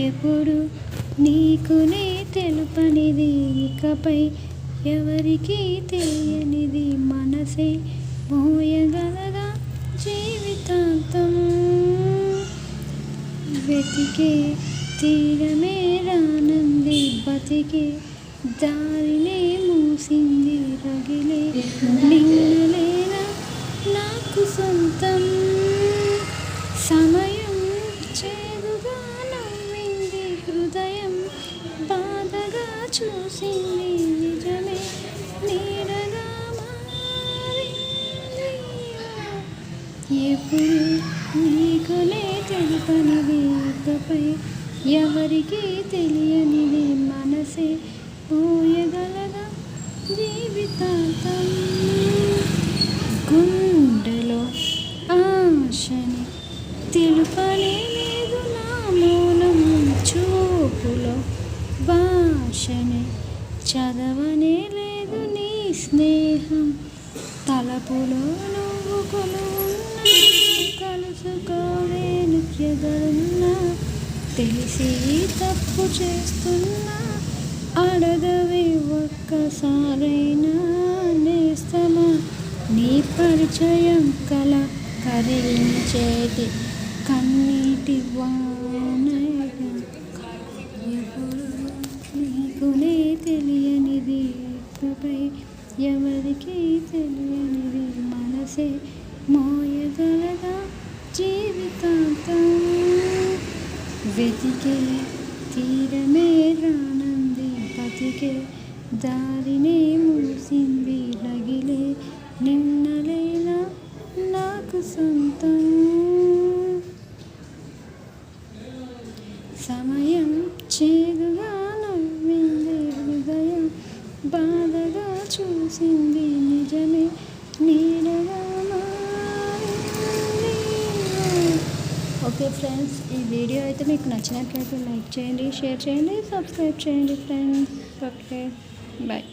ఎప్పుడు నీకు నే తెలుపనిది, ఇకపై ఎవరికి తెలియనిది, మనసే మోయగలదా జీవితాంతం. వెతికే తీరమే రానంది, బతికే దారినే మూసింది, రగిలే నిన్నలేనా నాకు సొంతం. సమయం చేదుగా నవ్వింది, హృదయం బాధగా చూసింది, నిజమే నీడగా మారింది. ఎప్పుడు నీకునే తెలుపనిది, ఇకపై ఎవరికి తెలియనిది, మనసే పోయగలదా జీవితాంతం. గుండెలో ఆశని తెలుపలేదు నా మౌనం, చూపులో భాషని చదవనే లేదు నీ స్నేహం. తలపులో నువ్వు కొలువున్నా, కలుసుకోలేను ఎదురున్నా, తెలిసి తప్పు చేస్తున్నా, అడగవే ఒక్కసారైనా నేస్తమా. నీ పరిచయం కల కదిలించేటి కన్నీటి వానగా. ఎప్పుడు నీకునే తెలియనిది, ఇకపై ఎవరికి తెలియనిది, మనసే మోయగలదా జీవితాంతం. వెతికే తీరమే రానంది, బతికే దారినే మూసింది, రగిలే నిన్నలేనా నాకు సొంతం. సమయం చేదుగా నవ్వింది, హృదయం బాధగా చూసింది, నిజమే నీడగా మారింది. ఓకే ఫ్రెండ్స్, ఈ వీడియో అయితే మీకు నచ్చినట్లయితే లైక్ చేయండి, షేర్ చేయండి, సబ్స్క్రైబ్ చేయండి ఫ్రెండ్స్. Okay, bye.